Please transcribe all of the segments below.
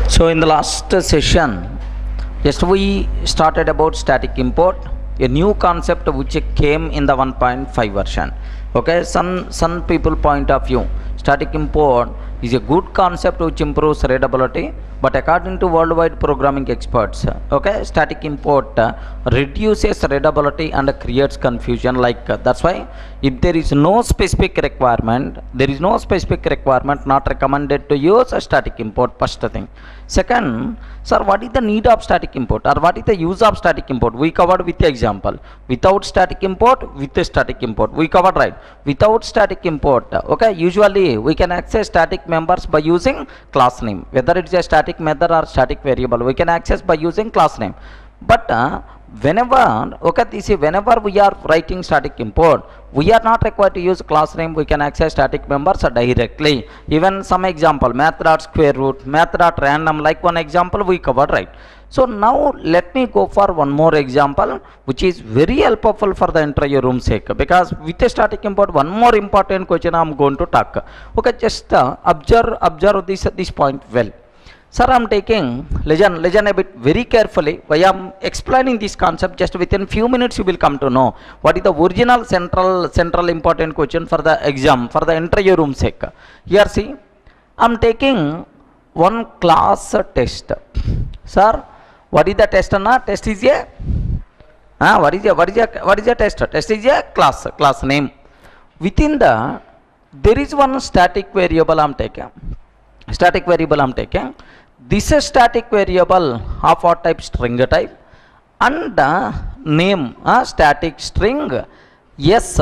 So in the last session, just we started about static import, a new concept which came in the 1.5 version. Okay, some people point of view, static import is a good concept which improves readability, but according to worldwide programming experts, okay, static import reduces readability and creates confusion. That's why if there is no specific requirement, not recommended to use a static import. First thing. Second, sir, what is the need of static import, or what is the use of static import? We covered with the example. Without static import, with a static import, we covered, right? Without static import, okay, usually we can access static members by using class name. Whether it is a static method or static variable, we can access by using class name. But whenever we are writing static import, we are not required to use class name. We can access static members directly. Even some example, math.square root, math.random, like one example we covered, right? So now let me go for one more example which is very helpful for the interview room sake, because with a static import, one more important question I am going to talk. Okay, just observe this point well. Sir, I am taking, listen a bit very carefully. I am explaining this concept. Just within few minutes you will come to know what is the original central important question for the exam, for the interview room sake. Here see, I am taking one class test. Sir, what is the test? Test is a what is a test? Test is a class name. Within the, there is one static variable I am taking. This is static variable of what type? String type, and name static string yes.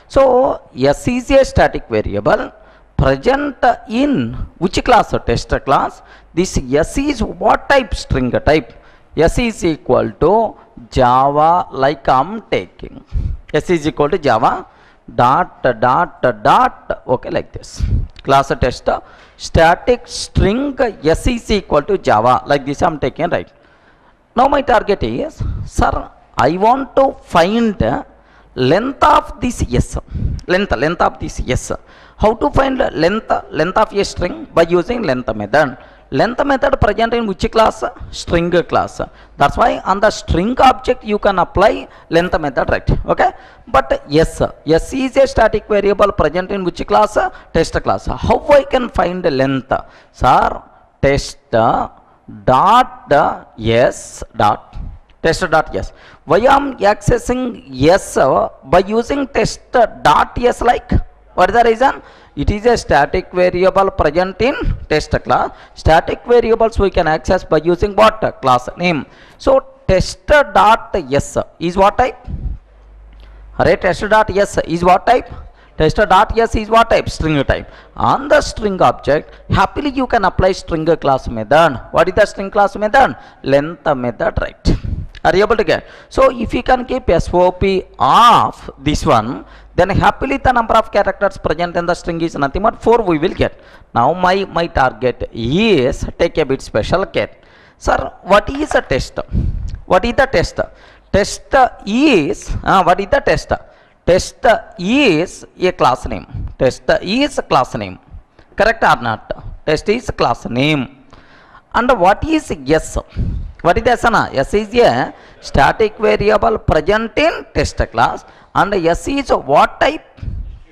So yes is a static variable present in which class? Test class. This yes is what type? String type. S is equal to Java, like I am taking. S is equal to Java dot, okay, like this. Class test static string S is equal to Java, like this I am taking, right? Now my target is, sir, I want to find length of this S. Length of this S. How to find length of a string? By using length method. Length method present in which class? String class. That's why on the string object you can apply length method, right? Okay. But yes is a static variable present in which class? Test class. How I can find length? Sir, test dot yes dot test dot yes. Why I am accessing yes by using test dot yes, like? What is the reason? It is a static variable present in test class. Static variables we can access by using what? Class name. So test dot yes is what type? Array, test dot yes is what type? Test dot yes is what type? String type. On the string object, happily you can apply string class method. What is the string class method? Length method, right? Are you able to get? So if you can keep SOP of this one, then happily the number of characters present in the string is nothing but 4 we will get. Now my target is, take a bit special care. Sir, what is a test? What is the test? Test is, what is the test? Test is a class name. Test is a class name. Correct or not? Test is class name. And what is yes? What is S? S is a static variable present in test class, and S is what type?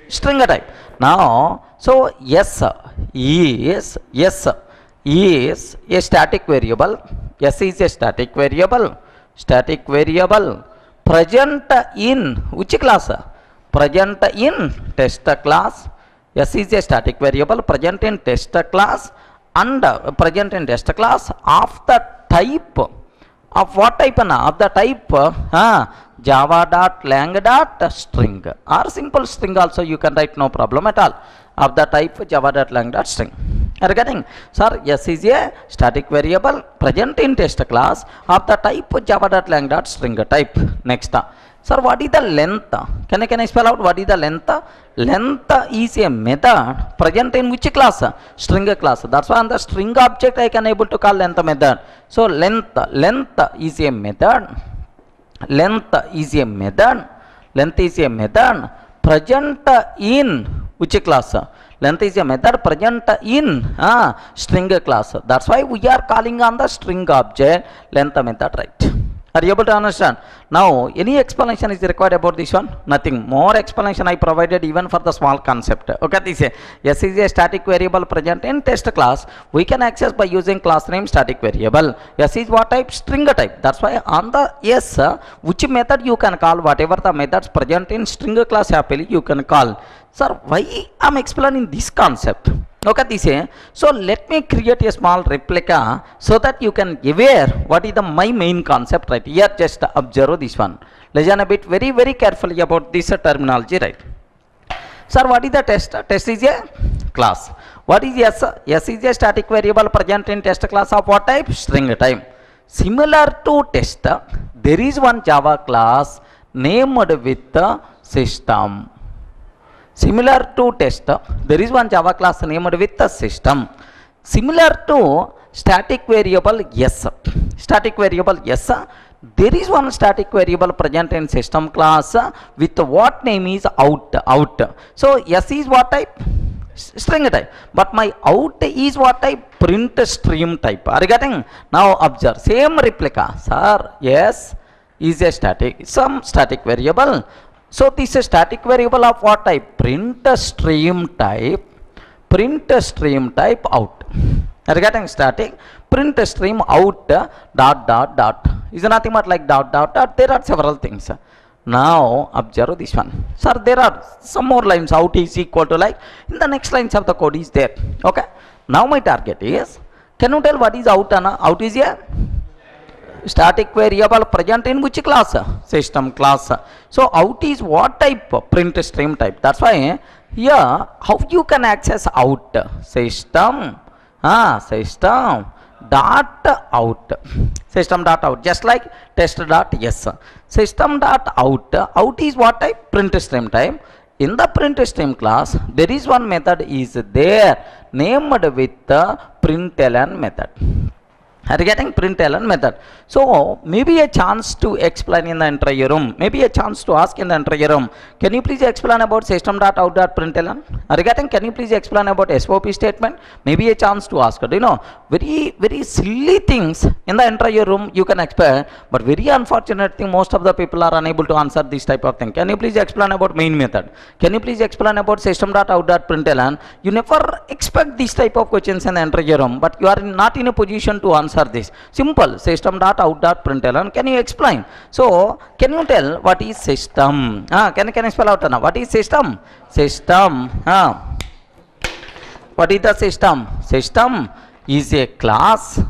String type. Now, so yes is a static variable. S is a static variable present in which class? Present in test class. S is a static variable present in test class, and present in test class of the type of what type? Of the type java.lang.string, or simple string also you can write, no problem at all. Of the type java.lang.string. Are you getting? Sir, yes is a static variable present in test class of the type java.lang.string type. Next, sir, what is the length? Can I spell out what is the length? Length is a method present in which class? String class. That's why on the string object I can able to call length method. So length is a method. Length is a method present in which class? Length is a method present in string class. That's why we are calling on the string object length method, right? Are you able to understand? Now, any explanation is required about this one? Nothing. More explanation I provided even for the small concept. Okay, this is S is a static variable present in test class. We can access by using class name static variable. S is what type? String type. That's why on the S, which method you can call, whatever the methods present in string class happily you can call. Sir, why I am explaining this concept? Okay, this is, so let me create a small replica so that you can aware what is the my main concept, right? Here just observe this one. Listen a bit very carefully about this terminology, right? Sir, what is the test? Test is a class. What is S? S is a static variable present in test class of what type? String type. Similar to test, there is one Java class named with the system. Similar to test, there is one Java class named with the system. Similar to static variable S. Static variable S, there is one static variable present in system class with what name is out. So S is what type? String type. But my out is what type? Print stream type. Are you getting? Now observe. Same replica. Sir, S is a static variable. So this is static variable of what type? Print stream type out. Are you getting? Static print stream out dot is nothing but like dot. There are several things. Now observe this one. Sir, there are some more lines. Out is equal to like in the next lines of the code is there. Okay. Now my target is, can you tell what is out? Out is a static variable present in which class? System class. So out is what type? Print stream type. That's why here how you can access out? System dot out. System dot out. Just like test dot yes. System dot out is what type? Print stream type. In the print stream class, there is one method is there named with the println method. Are you getting? Println method. So maybe a chance to explain in the entire room. Maybe a chance to ask in the entire room. Can you please explain about system.out.println? Are you getting? Can you please explain about SOP statement? Maybe a chance to ask. Do you know? Very silly things in the entire room you can expect, but very unfortunate thing, most of the people are unable to answer this type of thing. Can you please explain about main method? Can you please explain about system.out.println? You never expect this type of questions in the entire room, but you are not in a position to answer this. Simple. System.out.println. Can you explain? So can you tell what is system? Can you spell out now? What is system? System. What is the system? System is a class.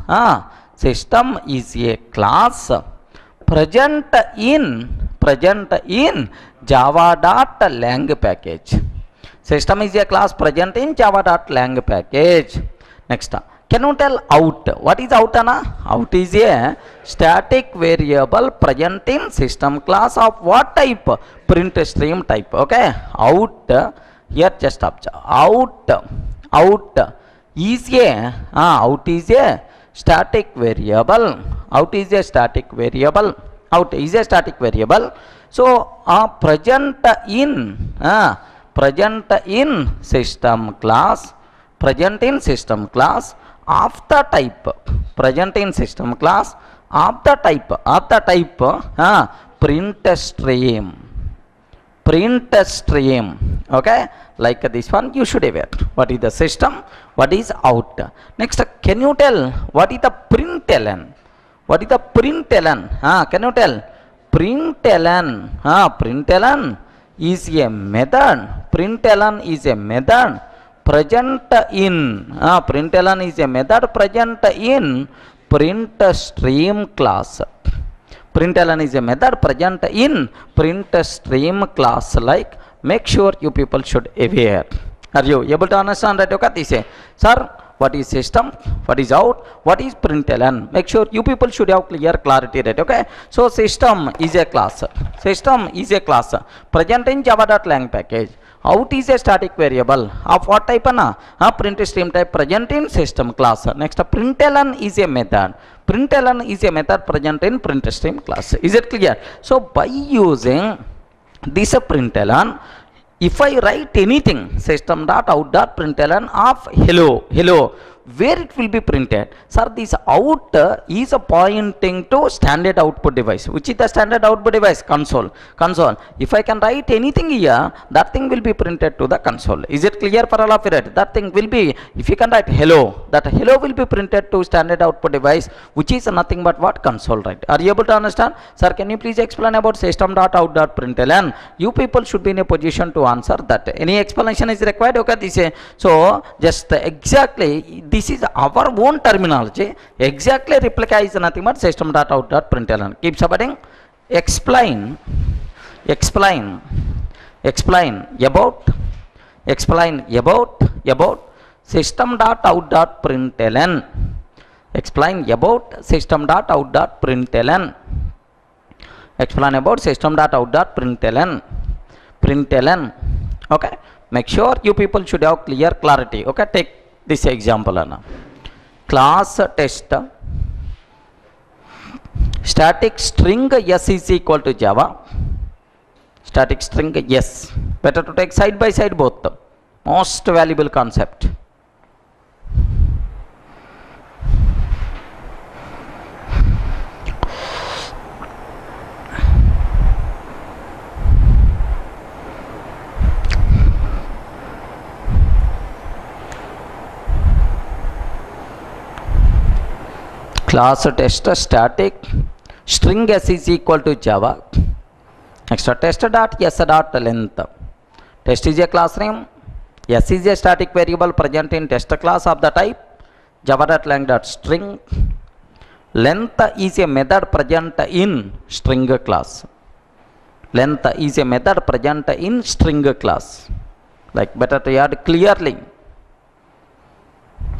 System is a class present in java.lang package. System is a class present in java.lang package. Next. Can you tell out? What is out? Out is a static variable present in system class of what type? Print stream type. Okay. Out. Here just observe. Out is a static variable. Out is a static variable. Out is a static variable. So present in system class. Present in system class of the type. Present in system class of the type. Print stream. Okay, like this one you should aware. What is the system? What is out? Next, can you tell what is the println? What is the println? Can you tell? Println. Println is a method. Println is a method present in. Println is a method present in print stream class. Println is a method present in print stream class. Like, make sure you people should aware. Are you able to understand that? Okay, this is, sir, what is system? What is out? What is println? Make sure you people should have clear clarity, right? Okay. So system is a class. System is a class present in java.lang package. Out is a static variable of what type? Print stream type present in system class. Next, println is a method. Println is a method present in print stream class. Is it clear? So by using this println, if I write anything, system dot out dot println of hello, where it will be printed? Sir, this out is pointing to standard output device. Which is the standard output device? Console. If I can write anything here, that thing will be printed to the console. Is it clear for all of you? That thing will be, if you can write hello, that hello will be printed to standard output device, which is nothing but what? Console, right? Are you able to understand? Sir, can you please explain about system dot out dot println? You people should be in a position to answer that. Any explanation is required? Okay, this is, so just exactly this is our own terminology. Exactly replica is nothing but system dot out dot println. Keep submitting. Explain about system dot out dot println. Explain about system dot out dot println. Explain about system dot out dot println. Okay, make sure you people should have clarity. Okay, take this example. Class test static string s is equal to Java. Static string yes. Better to take side by side both. Most valuable concept. Class test static string s is equal to Java. Next, test dot s dot length. Test is a class name. S is a static variable present in test class of the type Java dot length dot string. Length is a method present in string class. Length is a method present in string class. Like, better to add clearly.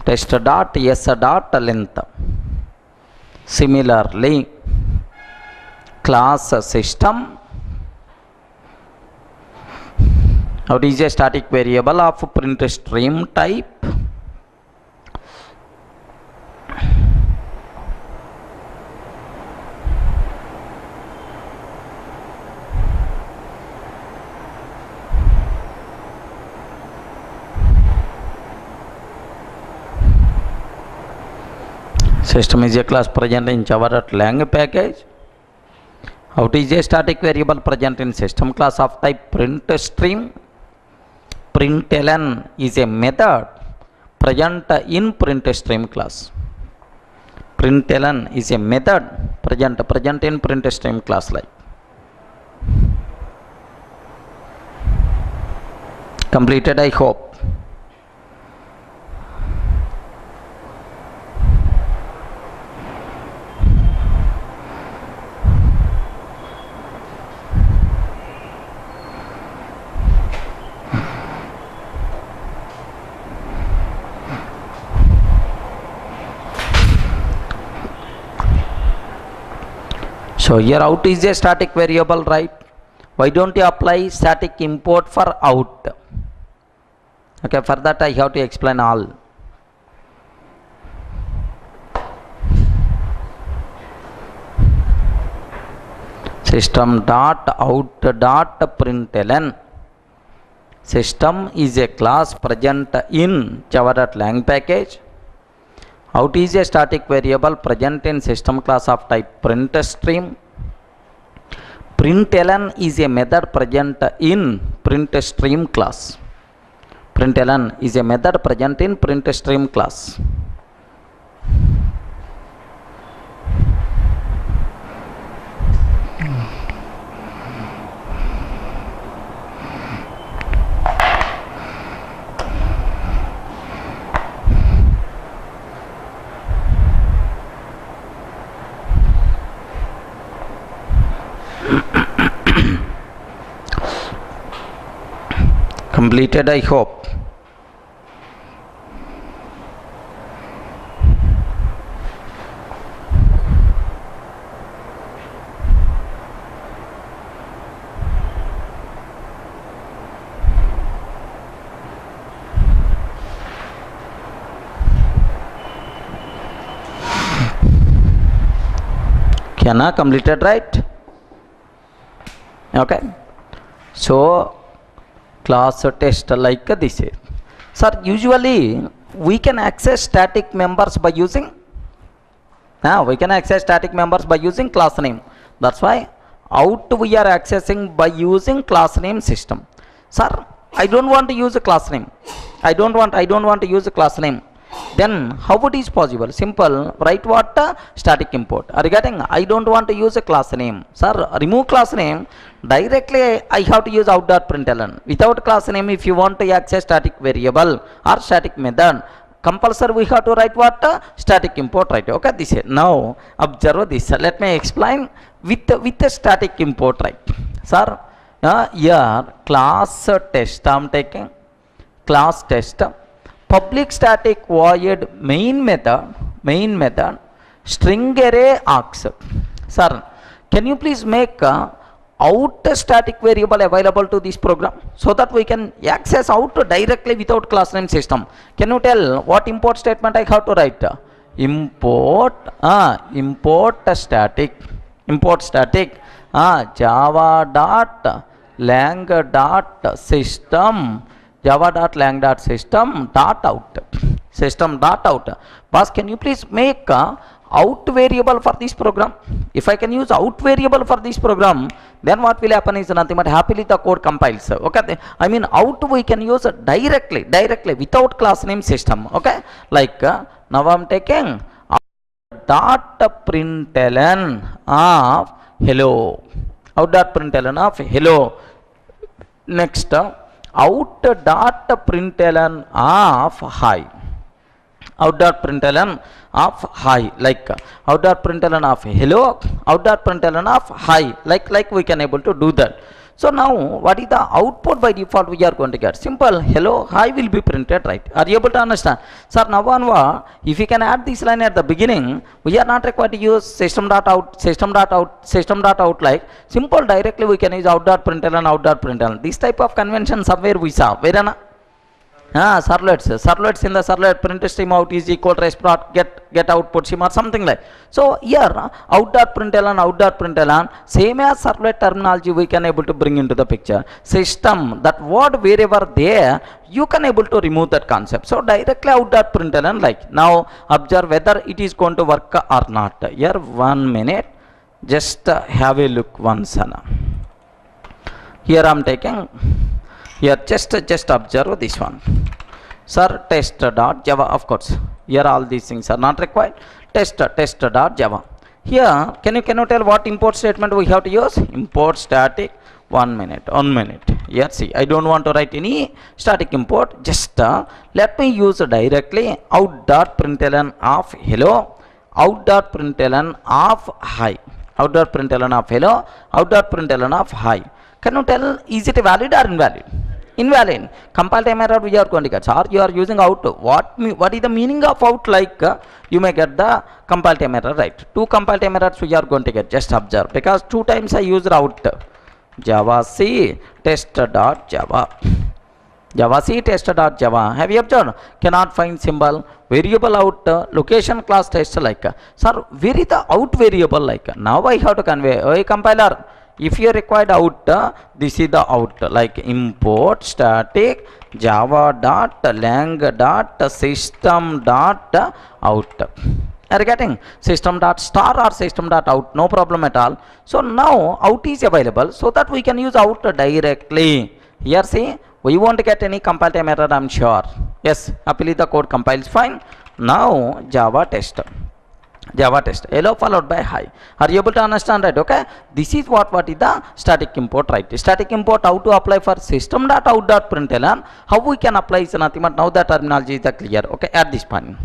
Test dot s dot length. Similarly, class system out is a static variable of print stream type. System is a class present in Java.lang package. Out is a static variable present in system class of type print stream. Println is a method present in print stream class. Println is a method present in print stream class. Like, completed, I hope. So here out is a static variable, right? Why don't you apply static import for out? Okay, for that I have to explain all. System dot out dot println. System is a class present in Java.lang package. Out is a static variable present in system class of type print stream. Println is a method present in print stream class. Println is a method present in print stream class. Completed, I hope. Kiana, completed, right? Okay. So class test like this. Sir, usually we can access static members by using class name. That's why out we are accessing by using class name system. Sir, I don't want to use a class name. I don't want to use a class name. Then how it is possible? Simple, write what? Static import. Are you getting? I don't want to use a class name. Sir, remove class name. Directly I have to use out.println. Without class name, if you want to access static variable or static method, compulsory we have to write what? Static import, right? Okay, this is. Now observe this. Let me explain with a static import, right? Sir, here class test I'm taking. Class test, public static void main method string array args. Sir, can you please make out static variable available to this program so that we can access out directly without class name system? Can you tell what import statement I have to write? Import static java dot lang dot system out. Boss, can you please make out variable for this program? If I can use out variable for this program, then what will happen is nothing but happily the code compiles. Okay, I mean out we can use directly without class name system. Okay, like now I'm taking dot println of hello. Out.println of hello. Next, out.println of hi. Out.println of hi, like out.println of hello, out.println of hi, like we can able to do that. So now what is the output by default we are going to get? Simple, hello, hi will be printed, right? Are you able to understand? Sir, now onward, if you can add this line at the beginning, we are not required to use system.out, like simple, directly we can use out.println. This type of convention somewhere we saw. Where na? Servlets in the servlet print stream out is equal to resprot get output stream or something like. So here out.println, same as servlet terminology we can able to bring into the picture. System, that word wherever there, you can able to remove that concept. So directly out.println, like now observe whether it is going to work or not. Here 1 minute, just have a look once. Here I am taking. Here just observe this one. Sir, test.java, of course. Here all these things are not required. Test.java. Here, can you tell what import statement we have to use? Import static 1 minute. Here see, I don't want to write any static import. Just let me use directly out.println of hello, out.println of hi. Out.println of hello, out.println of hi. Can you tell, is it valid or invalid? Invalid. Compile time error we are going to get. Or you are using out. What is the meaning of out? Like you may get the compile time error, right? 2 compile time errors we are going to get. Just observe, because 2 times I used out. Java C test.java. Java C test.java. Have you observed? Cannot find symbol. Variable out. Location class test, like. Sir, where is the out variable, like? Now I have to convey. Oh, compiler, if you required out, this is the out, like import static java dot lang dot system dot out. Are you getting? System dot star or system dot out, no problem at all. So now out is available, so that we can use out directly. Here see, we won't get any compile time error, I'm sure. Yes, happily the code compiles fine. Now Java test, hello followed by hi. Are you able to understand, right? Okay, this is what is the static import, right? Static import, how to apply for system.out.println, how we can apply is nothing but now the terminology is clear. Okay, at this point,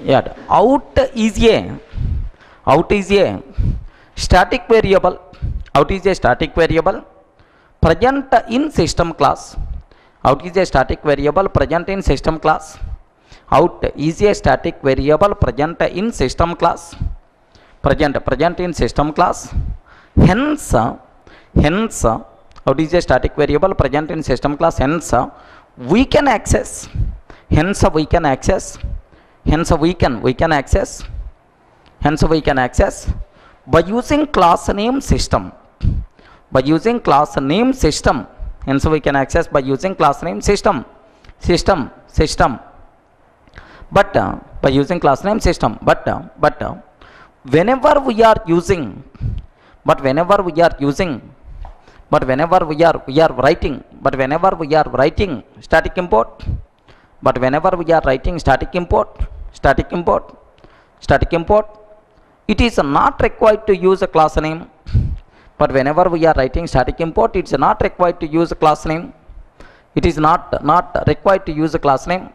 yeah, out is a static variable. Out is a static variable present in system class. Out is a static variable present in system class. Out is a static variable present in system class. Present in system class. Hence, out is a static variable present in system class. Hence, we can access. Hence, we can access by using class name system. hence we can access by using class name system. But by using class name system, but whenever we are using static import, it is not required to use a class name. But whenever we are writing static import, it's not required to use a class name. It is not required to use a class name.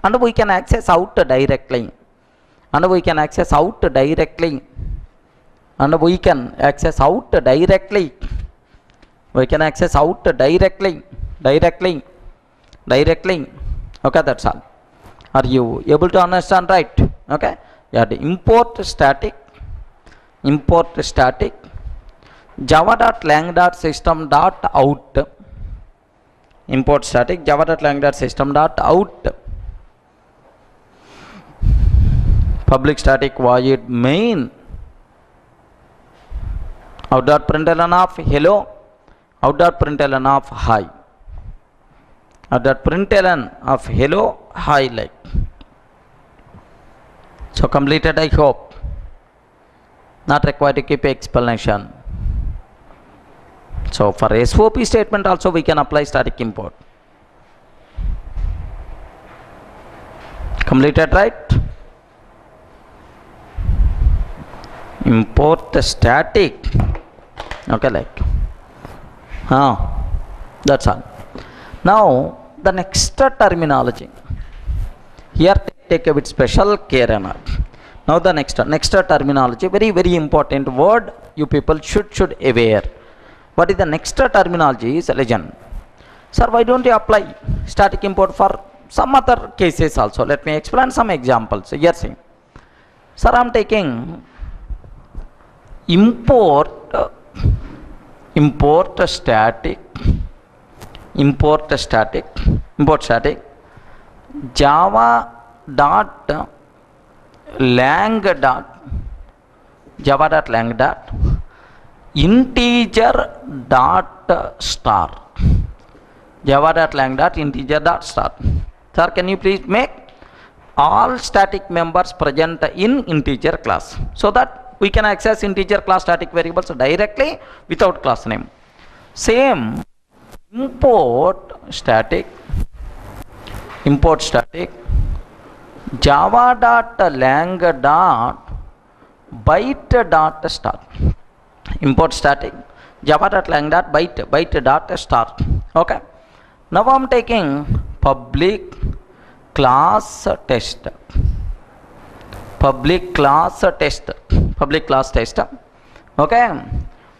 And we can access out directly. Okay, that's all. Are you able to understand, right? Okay, yeah, the import static java.lang.system.out, import static java.lang.system.out, public static void main out.println of hello, out.println of hi, out.println of hello hi, like so. Completed, I hope. Not required to keep explanation. So for SOP statement also we can apply static import. Completed, right? Import the static. Okay, like that's all. Now the next terminology here, take a bit special care and all. Now the next terminology, very important word you people should aware. What is the next terminology is legend. Sir, why don't you apply static import for some other cases also? Let me explain some examples. Here see, sir, I am taking import static java dot lang dot integer dot star, java.lang dot integer dot star. Sir, can you please make all static members present in integer class so that we can access integer class static variables directly without class name. Same import static java.lang dot byte dot star, import static java.lang dot byte dot star. Okay, now I am taking public class test, okay,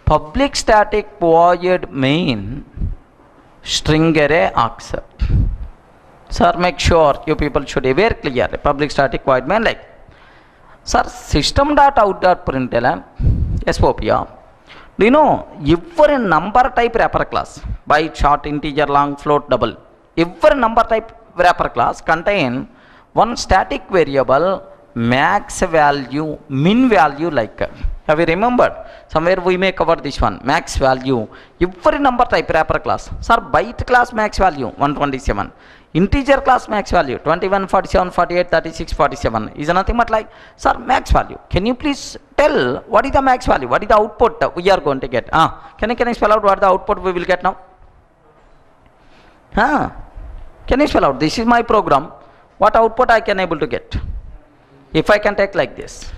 public static void main string array accept. Sir, make sure you people should aware clear public static void main, like sir, system.out.println SOP. Do you know every number type wrapper class, byte, short, integer, long, float, double, every number type wrapper class contain one static variable max value, min value, like have you remembered? Somewhere we may cover this one, max value. Every number type wrapper class. Sir, byte class max value 127, integer class max value 21, 47, 48, 36, 47 is nothing but like, sir, max value. Can you please tell what is the max value? What is the output we are going to get? Can you spell out what the output we will get now? Can you spell out? This is my program. What output I can able to get? If I can take like this.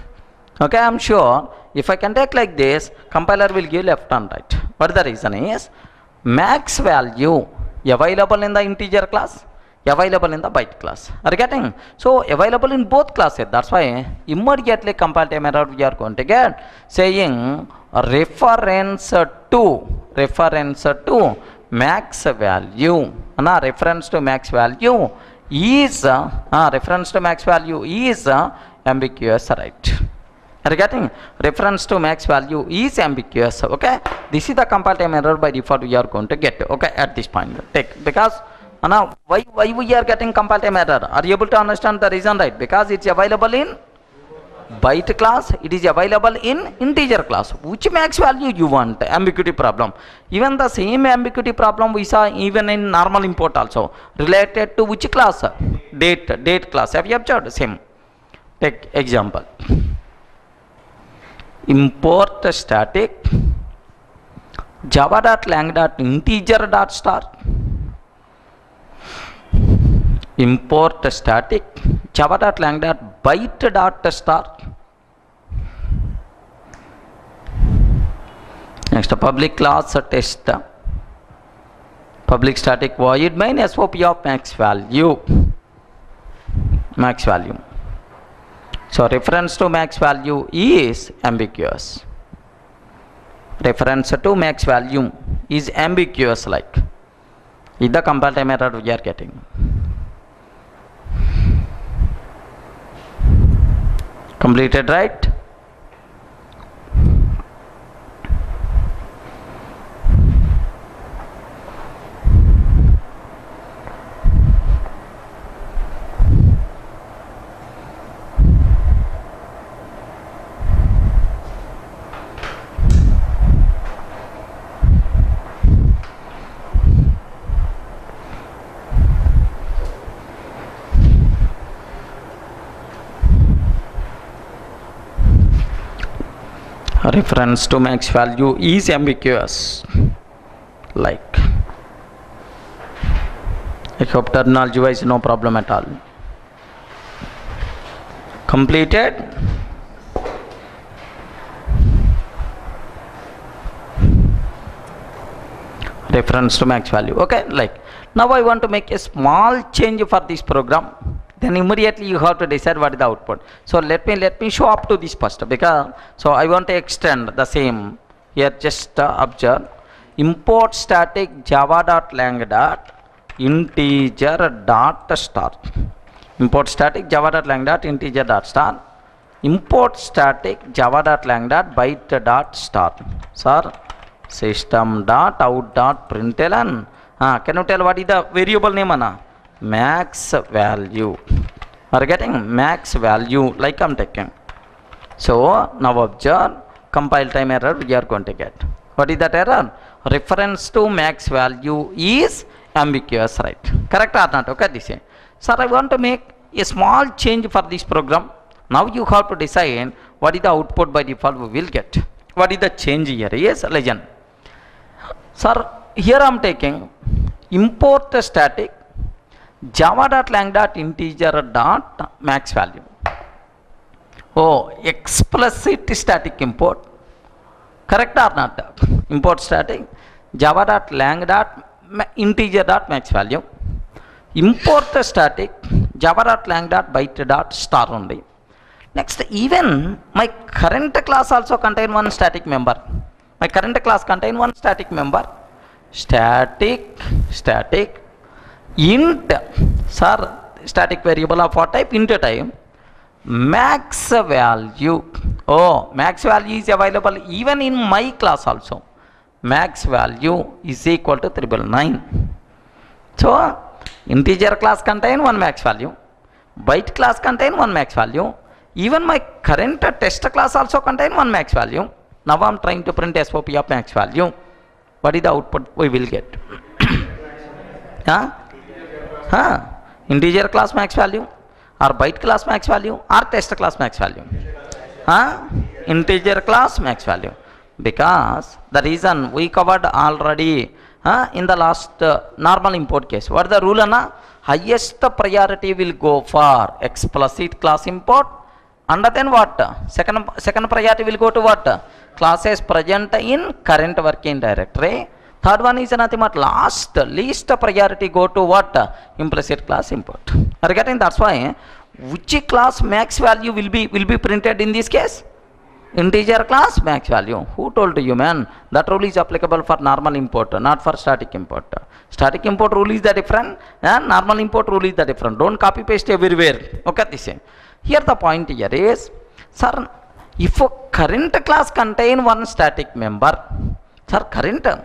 Okay, I am sure if I can take like this, compiler will give left and right. What the reason is, max value available in the integer class, available in the byte class. Are you getting? So available in both classes. That's why immediately compile time error we are going to get saying reference to max value. Reference to max value is ambiguous, right? Are you getting? Reference to max value is ambiguous. Okay, this is the compile time error by default we are going to get. Okay, at this point take, because why we are getting compile time error? Are you able to understand the reason, right? Because it's available in byte class, it is available in integer class. Which max value you want? Ambiguity problem. Even the same ambiguity problem we saw even in normal import also. Related to which class? Date class. Have you observed? Same. Take example. Import static java.lang.integer.star. Import static java.lang.byte.star. Next, public class test. Public static void main SOP of max value. So reference to max value is ambiguous. Reference to max value is ambiguous, like is the compile time error we are getting. Completed, right? Reference to max value is ambiguous, like I hope terminology wise no problem at all. Completed. Reference to max value. Okay, like now I want to make a small change for this program. Then immediately you have to decide what is the output. So let me show up to this first, because so I want to extend the same here. Just observe. Import static java.lang.integer.star. Import static java.lang.integer.star. Import static java.lang.byte.star. Sir, system.out.println. Can you tell what is the variable name, Anna? Max value. Are getting max value, like I'm taking. So now observe, compile time error we are going to get. What is that error? Reference to max value is ambiguous, right? Correct or not? Okay, this is. Sir, I want to make a small change for this program. Now you have to decide what is the output by default we will get. What is the change here? Yes, legend. Sir, here I'm taking import static java.lang.integer.max value. Oh, explicit static import. Correct or not? Import static java.lang.integer.max value. Import static java.lang.byte.star only. Next, even my current class also contain one static member. My current class contain one static member. Static int, sir, static variable of what type? Int type. Max value. Oh, max value is available even in my class also. Max value is equal to 999. So integer class contain one max value, byte class contain one max value, even my current test class also contain one max value. Now I'm trying to print SOP of max value. What is the output we will get? Integer class max value, or byte class max value, or test class max value? Integer class max value, because the reason we covered already in the last normal import case. What is the rule, Anna? Highest priority will go for explicit class import, and then what? Second priority will go to what? Classes present in current working directory. Third one is nothing but least priority go to what? Implicit class import. Are you getting? That's why which class max value will be printed in this case? Integer class max value. Who told you, man? That rule is applicable for normal import, not for static import. Static import rule is the different, and normal import rule is the different. Don't copy paste everywhere. Okay, this is. Here the point here is, sir, if a current class contain one static member, sir,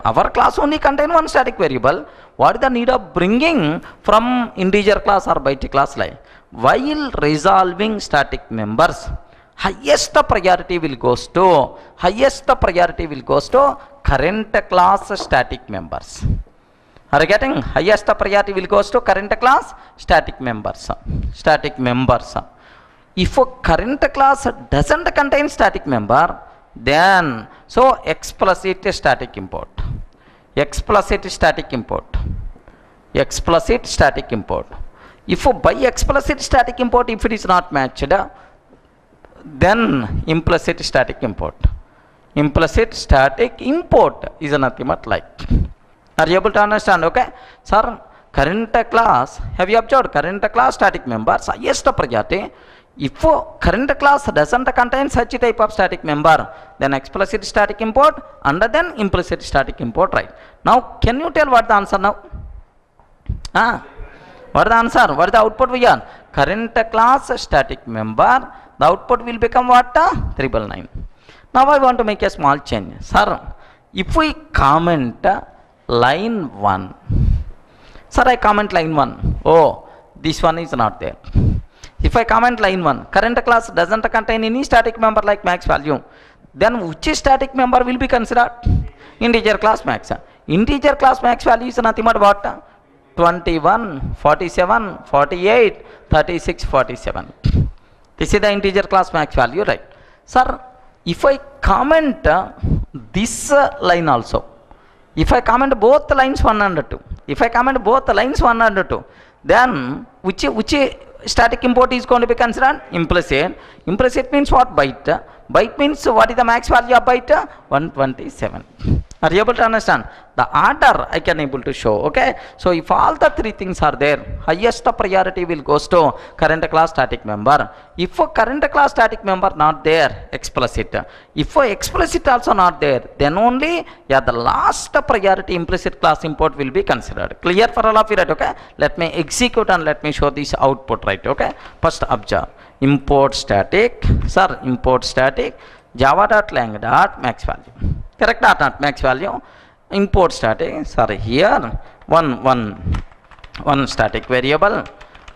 our class only contain one static variable. What is the need of bringing from integer class or byte class? Like while resolving static members, highest priority will goes to current class static members. Are you getting? Highest priority will goes to current class static members. If a current class doesn't contain static member, then so explicit static import. If by explicit static import, if it is not matched, then implicit static import. Implicit static import is nothing but like. Are you able to understand? Okay, sir. Current class, have you observed current class static members highest priority? If current class doesn't contain such type of static member, then explicit static import and then implicit static import, right? Now, can you tell what the answer now? What the answer? What is the output we are? Current class static member, the output will become what? 999. Now, I want to make a small change. Sir, if we comment line 1, sir, I comment line 1. Oh, this one is not there. If I comment line 1, current class doesn't contain any static member like max value, then which static member will be considered? Integer class max. Integer class max value is nothing but what? 21, 47, 48, 36, 47. This is the integer class max value, right? Sir, if I comment this line also, if I comment both lines 1 and 2, then which static import is going to be considered? Implicit. Implicit means what? Byte. Byte means what is the max value of byte? 127. Are you able to understand? The order I can able to show. Okay. So if all the three things are there, highest priority will goes to current class static member. If a current class static member not there, explicit. If a explicit also not there, then only the last priority implicit class import will be considered. Clear for all of you, right? Okay. Let me execute and let me show this output, right? Okay. First observe. Import static. Sir, import static. Java.lang.max value. Correct or not? Max value. Import static. Sorry, here one static variable.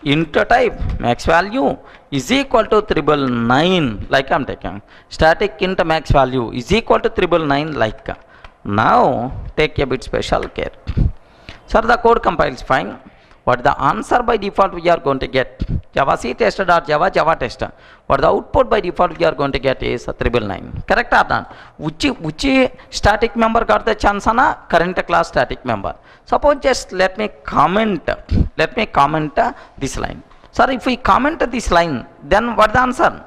Int type max value is equal to 999. Like I'm taking static int max value is equal to 999. Like now, take a bit special care. Sir, the code compiles fine. What the answer by default we are going to get? Java C tester.java Java tester. What the output by default we are going to get is 999. Correct or not? Which static member got the chance on a current class static member? Suppose just let me comment this line. Sir, if we comment this line, then what the answer?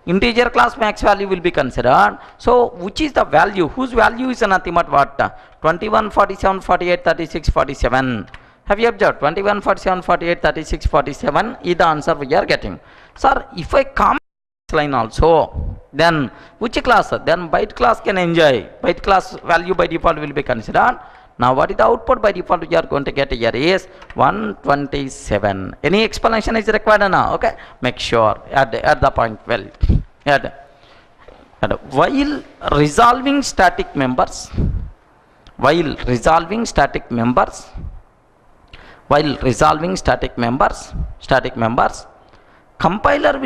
Integer class max value will be considered. So which is the value? Whose value is nothing but what? 21, 47, 48, 36, 47. Have you observed? 21, 47, 48, 36, 47 is the answer we are getting. Sir, if I comment this line also, then which class? Then byte class can enjoy. Byte class value by default will be considered. Now what is the output by default we are going to get here is 127. Any explanation is required now? Okay. Make sure at the point well. Add. While resolving static members, compiler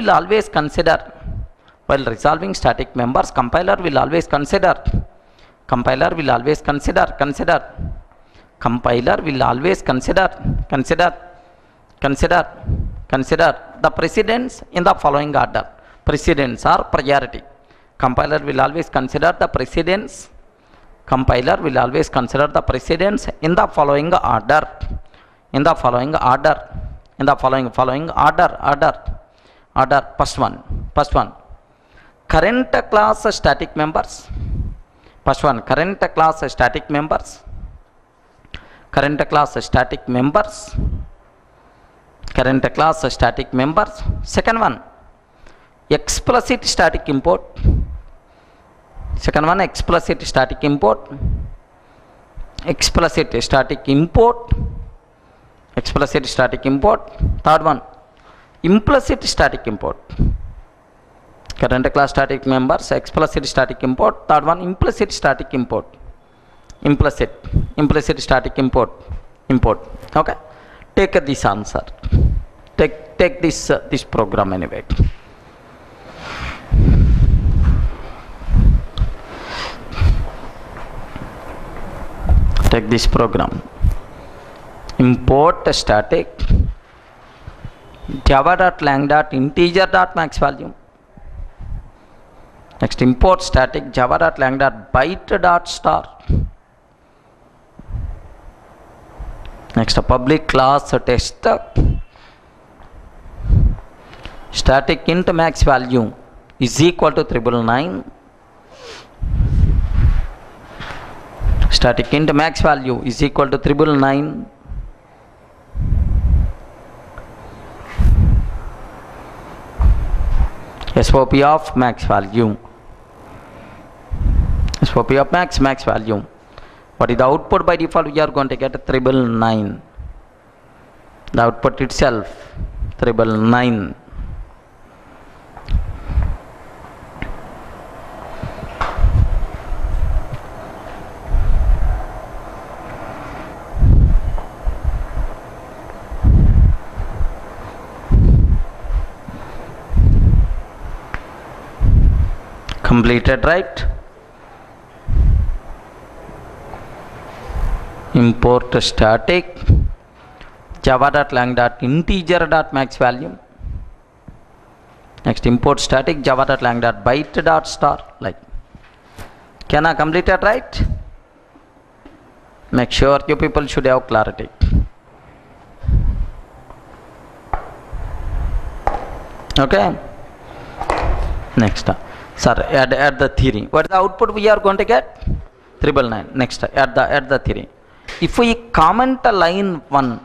will always consider the precedence in the following order. Precedence or priority. Compiler will always consider the precedence. In the following order. Order. First one. Current class static members. Current class static members. Second one, explicit static import. Explicit static import. Third one, implicit static import. Current class static members, explicit static import. Third one, implicit static import. Implicit static import. Okay. Take this answer. Take this program anyway. take this program, import static java.lang integer max value. Next, import static java.lang byte.star. Next, a public class test static int max value is equal to 999. Static int max value is equal to 999. SOP of max value. SOP of max value. What is the output? By default we are going to get 999. The output itself 999. Completed, right? Import static java.lang integer max value. Next, import static java.lang byte.star. Like, can I complete it, right? Make sure you people should have clarity. Okay. Next, sir, add the theory. What is the output we are going to get? 999. Next, add the theory. If we comment line 1,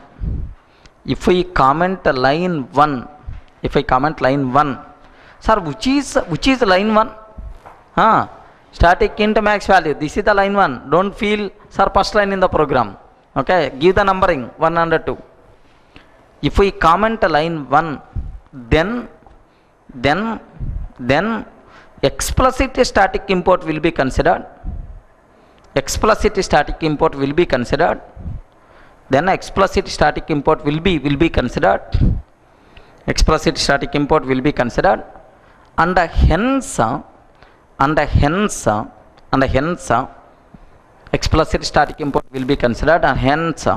if we comment line 1, sir, which is line 1? Static int max value. This is the line 1. Don't feel, sir, first line in the program. Okay, give the numbering 102. If we comment line 1, then explicit static import will be considered. Explicit static import will be considered. Then explicit static import will be considered. Explicit static import will be considered, and hence explicit static import will be considered, and hence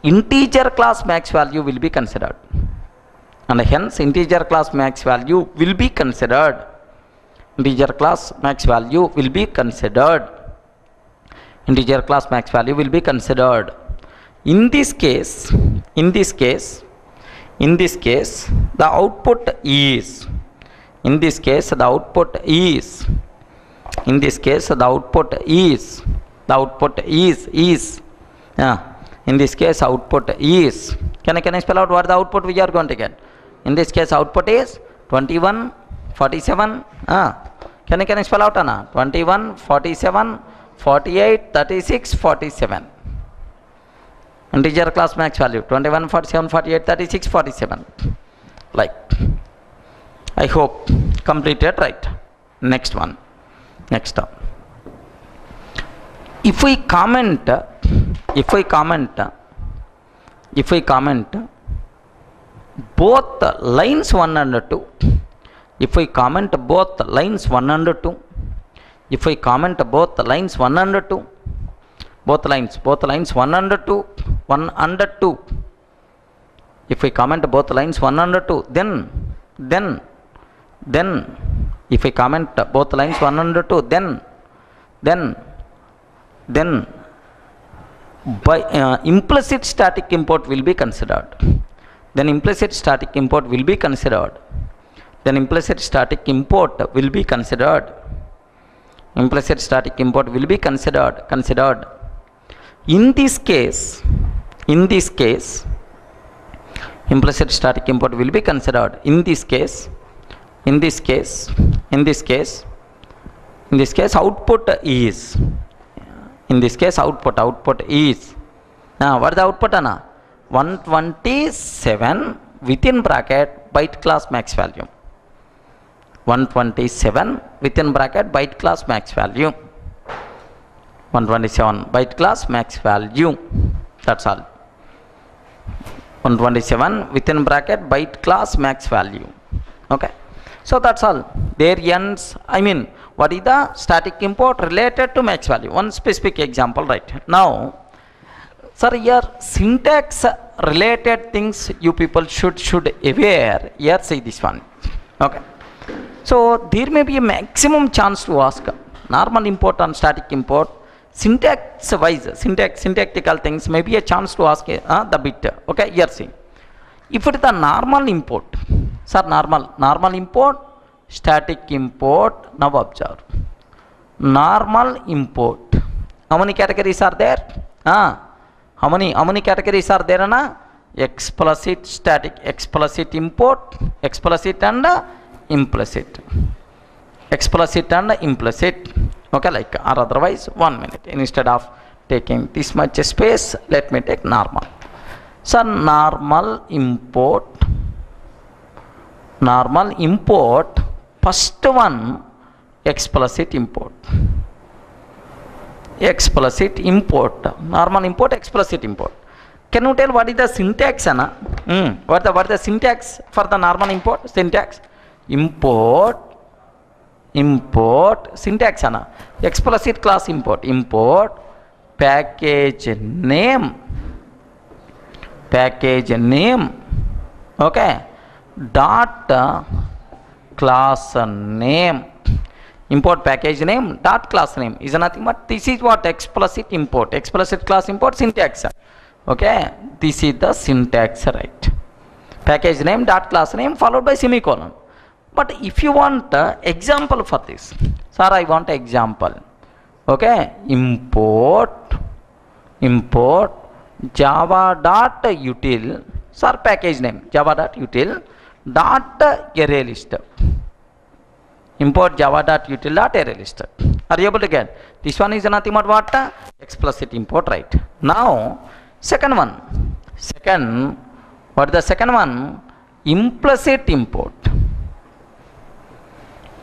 integer class max value will be considered. And hence integer class max value will be considered. Integer class max value will be considered. Integer class max value will be considered. In this case, the output is. In this case, the output is. In this case, the output is. The output is. In this case, output is. Can I spell out what the output we are going to get? In this case, output is 21, 47. Can I spell out? 21, 47, 48, 36, 47. Integer class max value 21, 47, 48, 36, 47. Like, I hope completed, right? Next one. Next up. If we comment both lines 1 and 2, if we comment both lines 1 and 2, if we comment both lines 1 and 2, both lines 1 and 2, 1 and 2, if we comment both lines 1 and 2, then if we comment both lines 1 and 2, then by implicit static import will be considered. Then implicit static import will be considered. Then implicit static import will be considered. Implicit static import will be considered. In this case, implicit static import will be considered. In this case, output is. In this case, output is. What is the output? 127 within bracket byte class max value. 127 within bracket byte class max value. 127 byte class max value. That's all. 127 within bracket byte class max value. Okay. So that's all. There ends. I mean, what is the static import related to max value? One specific example, right? Now, Sir, here syntax related things you people should aware. Here say this one. Okay. So there may be a maximum chance to ask normal import and static import. Syntax wise, syntactical things may be a chance to ask the bit. Okay, here see. If it is the normal import, sir, normal import, static import. Now observe. Normal import. How many categories are there? How many categories are there? Explicit, static, explicit import, explicit and implicit. Explicit and implicit. Okay, like, or otherwise 1 minute. Instead of taking this much space, let me take normal. So normal import, first one explicit import. Explicit import, normal import, explicit import. Can you tell what is the syntax? What is the syntax for the normal import? Syntax, import, syntax explicit class import package name, okay, dot class name. Import package name dot class name is nothing but this is what explicit import, explicit class import syntax. Okay, this is the syntax, right? Package name dot class name followed by semicolon. But if you want example for this, sir, I want example. Okay, import java dot util, sir, package name java dot util dot array list. Import java dot util dot array list. Are you able to get? This one is nothing but what? Explicit import, right? Now second one, what is the second one? Implicit import.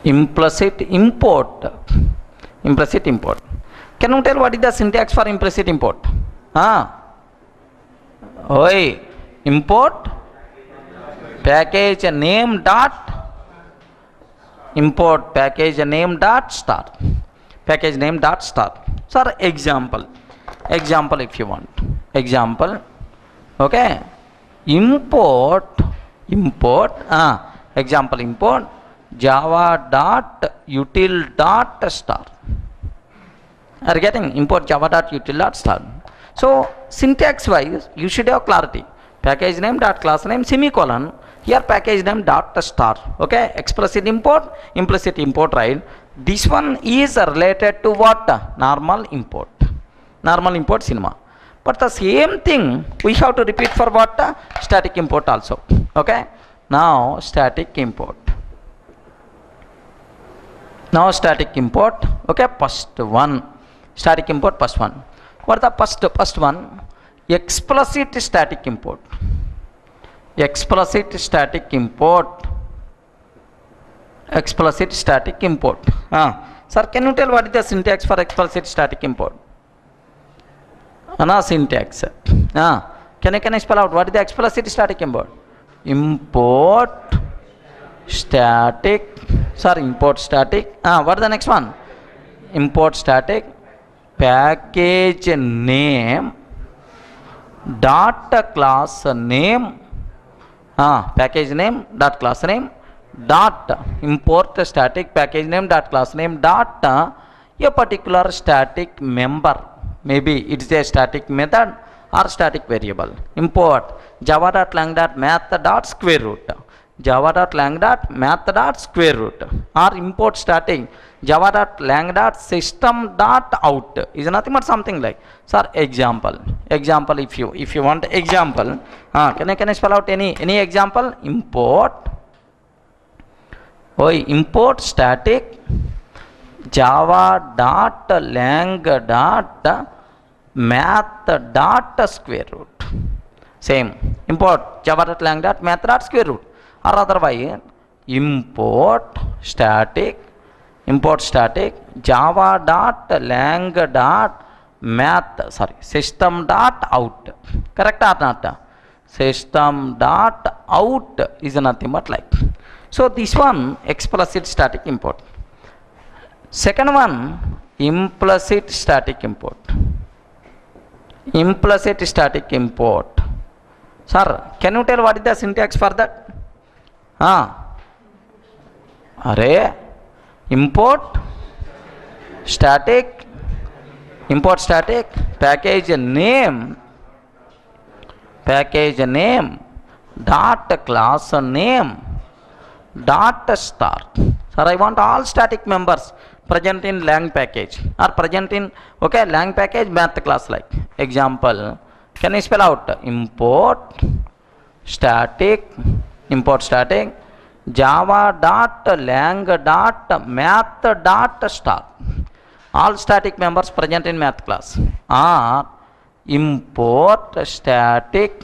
Implicit import. Can you tell what is the syntax for implicit import? Import package name dot import package name dot star. Package name dot star. Sir, example if you want. Example. Okay. Import example import java dot util dot star. Are you getting? Import java dot util dot star. So syntax wise you should have clarity. Package name dot class name semicolon. Here package name dot star. Okay, explicit import, implicit import, right? This one is related to what? Normal import cinema. But the same thing we have to repeat for what? Static import also. Okay, now static import. Okay, first one static import, first one. What is the first one? Explicit static import. Explicit static import. Sir, can you tell what is the syntax for explicit static import? Syntax. Can you spell out what is the explicit static import? Import static. What is the next one? Import static package name dot class name. Package name dot class name dot import static package name dot class name dot a particular static member. Maybe it is a static method or static variable. Import java dot lang dot math dot square root. Java dot lang dot math dot square root. Or import static java dot lang dot system dot out is nothing but something like. Sir, example if you want example, can I spell out any example? Import static java dot lang dot math dot square root. Same, import java dot lang dot math dot square root. Or otherwise import static java dot lang dot math system dot out. Correct or not? System dot out is nothing but like. So this one explicit static import. Second one implicit static import. Implicit static import. Sir, can you tell what is the syntax for that? Array import static package name dot class name dot star. Sir, I want all static members present in lang package or present in lang package math class. Like example, can I spell out import static java dot lang dot math dot star, all static members present in math class, or import static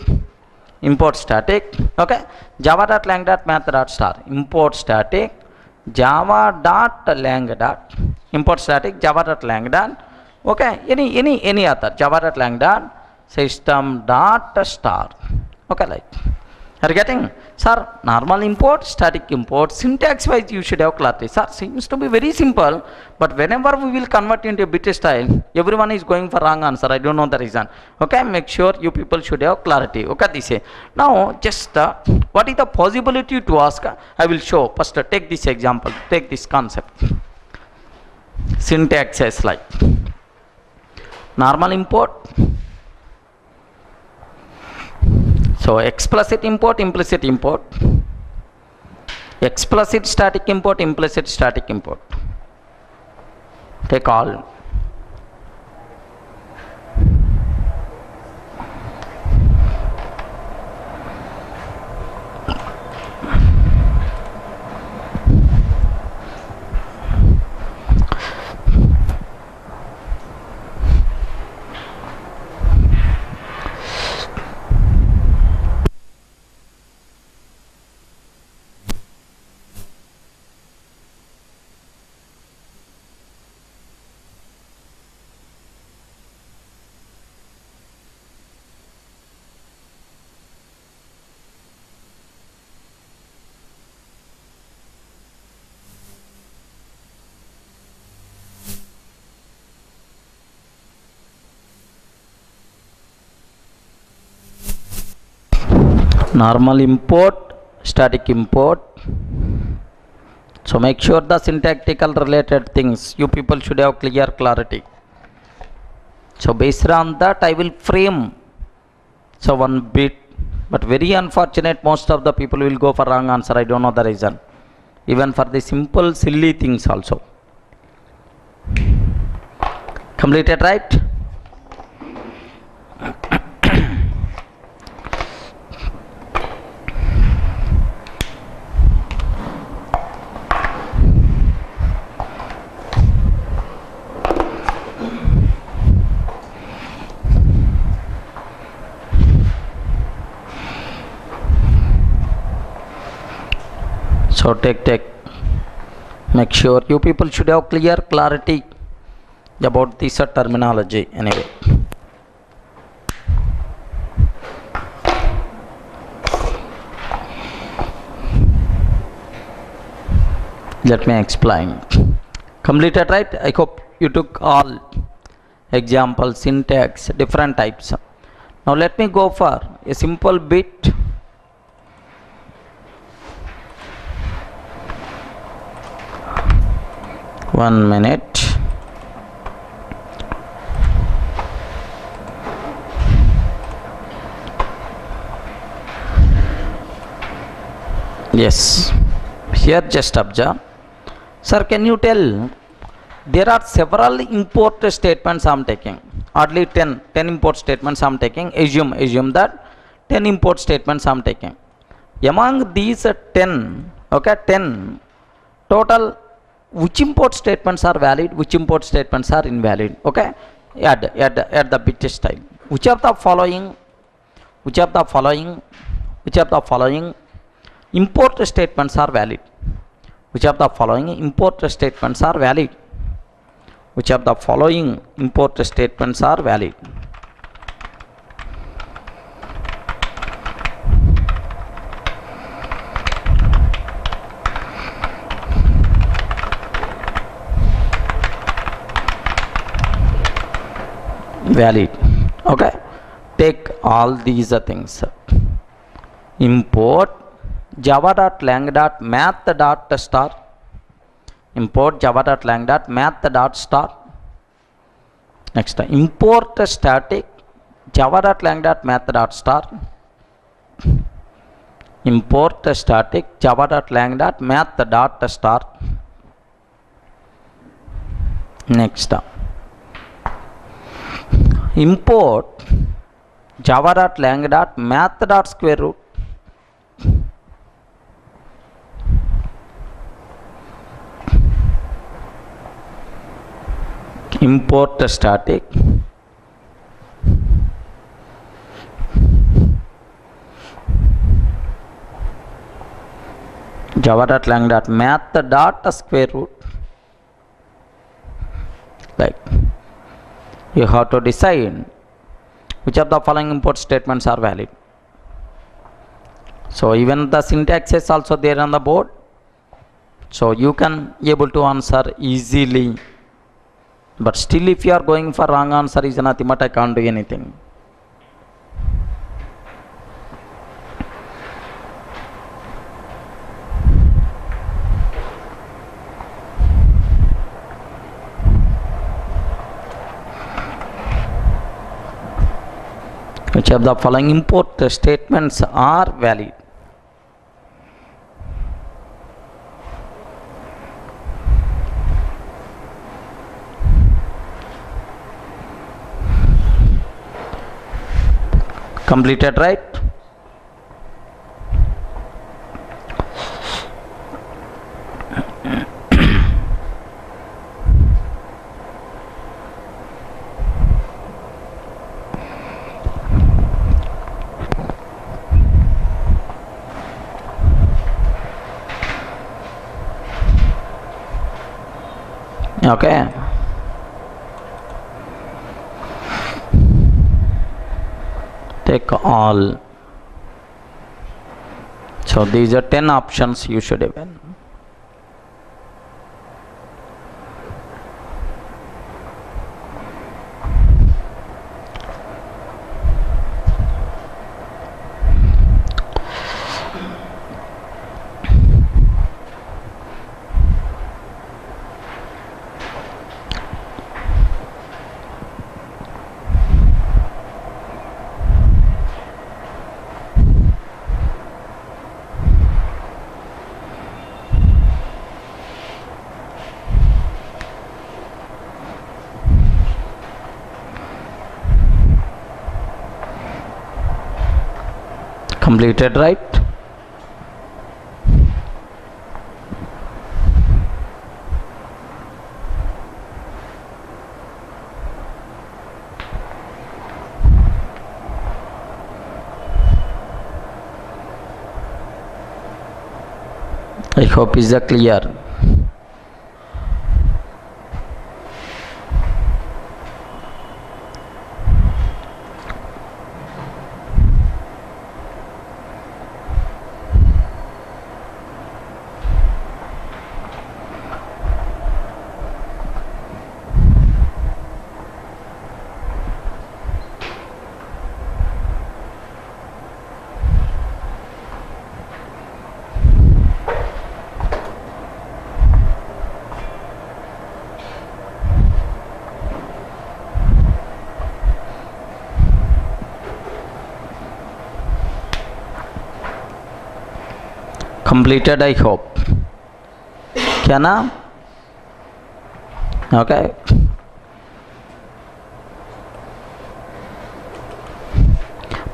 java dot lang dot math dot star, import static java dot lang dot import static java dot lang dot any other java dot lang dot system dot star. Like, are you getting? Sir, normal import, static import, syntax wise you should have clarity. Sir, seems to be very simple, but whenever we will convert into a bit style, everyone is going for wrong answer. I don't know the reason. Make sure you people should have clarity. This is. Now, just what is the possibility to ask? I will show. First, take this example, take this concept. Syntax is like normal import. So explicit import, implicit import, explicit static import, implicit static import. Take all. Normal import, static import. So make sure the syntactical related things you people should have clear clarity. So based on that I will frame one bit, but very unfortunate, most of the people will go for wrong answer. I don't know the reason, even for the simple silly things also. Completed, right? So make sure you people should have clear clarity about this terminology anyway. Let me explain. Completed, right? I hope you took all examples, syntax, different types. Now let me go for a simple bit. One minute. Yes, here just observe. Sir, can you tell, there are several import statements I am taking, hardly 10 import statements I am taking. Assume that 10 import statements I am taking. Among these 10, 10 total, which import statements are valid, which import statements are invalid. Add the bit style. Which of the following import statements are valid? Which of the following import statements are valid? Which of the following import statements are valid? Valid. Okay, take all these things. Import java.lang.math.star. Import java.lang.math.star. Next, import static java.lang.math.star. Import static java.lang.math.star. Next, import java.lang.math.square root. Import static java.lang.math.square root. Like, you have to decide which of the following import statements are valid. So even the syntax is also there on the board, so you can able to answer easily. But still, if you are going for wrong answer, is nothing but I can't do anything. Which of the following import statements are valid? Completed, right? Okay. Take all. So these are 10 options you should have. Completed, right? I hope is clear. Completed, I hope. क्या ना? Okay.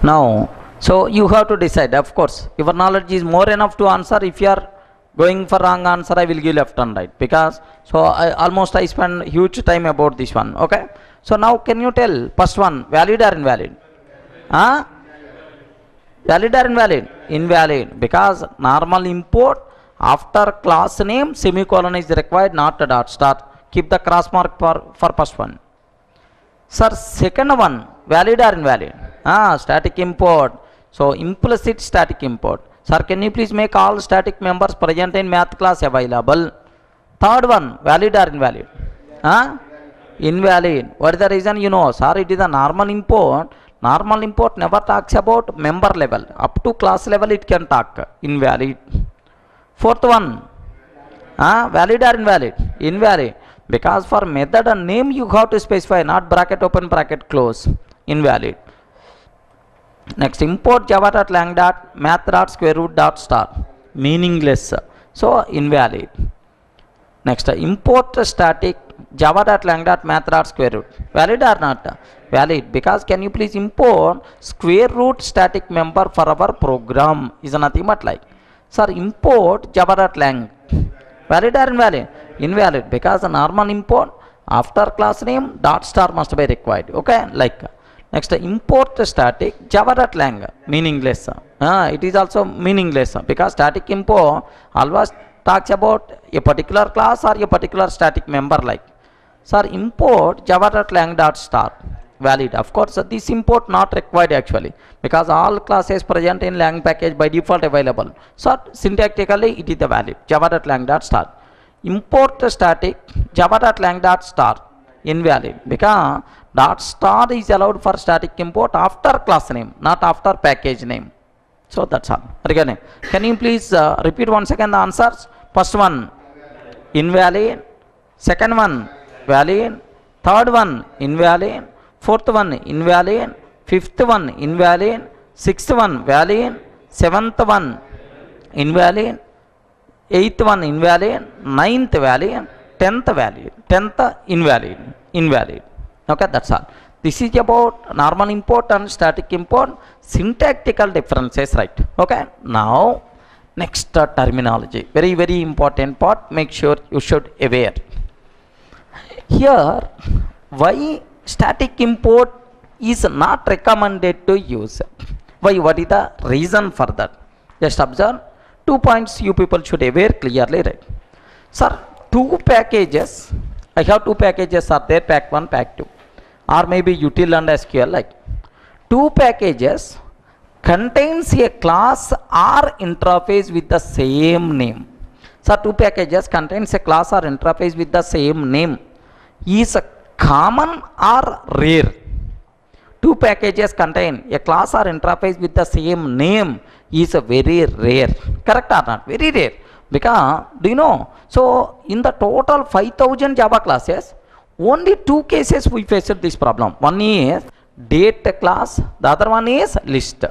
Now, so you have to decide. Of course, your knowledge is more enough to answer. If you are going for wrong answer, I will give left and right, because so I spend huge time about this one. Okay. So now, can you tell first one valid or invalid? Huh? Valid or invalid? Invalid, because normal import after class name semicolon is required, not a dot star. Keep the cross mark for first one. Sir, second one valid or invalid? Static import. So implicit static import. Sir, can you please make all static members present in math class available? Third one valid or invalid? invalid. What is the reason? You know, sir, it is a normal import. Normal import never talks about member level. Up to class level it can talk. Invalid. Fourth one, valid or invalid? Invalid. Because for method and name you have to specify, not bracket open, bracket close. Invalid. Next, import java.lang dot math dot square root dot star. Meaningless. So, invalid. Next, import static java.lang dot math dot square root. Valid or not? Valid. Because can you please import square root static member for our program? Is nothing but like. Sir, import java.lang. Valid or invalid? Invalid. Because the normal import after class name dot star must be required. Okay, like. Next, import static java.lang. Meaningless. It is also meaningless because static import always talks about a particular class or a particular static member like. Sir, import java.lang dot star. Valid. Of course, this import not required actually because all classes present in lang package by default available. So, syntactically it is the valid. Java.lang dot star. Import static java.lang dot star. Invalid because dot star is allowed for static import after class name, not after package name. So that's all. Regarding, can you please repeat once again the answers? First one, invalid. Second one, valid. Third one, invalid. Fourth one, invalid. Fifth one, invalid. Sixth one, valid. Seventh one, invalid. Eighth one, invalid. Ninth, valid. 10th valid, 10th invalid, invalid. Okay, that's all. This is about normal import and static import, syntactical differences, right? Okay, now next terminology, very very important part, make sure you should aware. Here, why static import is not recommended to use? Why? What is the reason for that? Just observe 2 points you people should aware clearly, right? Sir, two packages, I have two packages are there, pack 1, pack 2, or maybe util and SQL like. Two packages contains a class or interface with the same name. So, two packages contains a class or interface with the same name. Is common or rare? Two packages contain a class or interface with the same name is very rare. Correct or not? Very rare. Because, do you know, so in the total 5000 Java classes, only two cases we faced this problem. One is date class, the other one is list.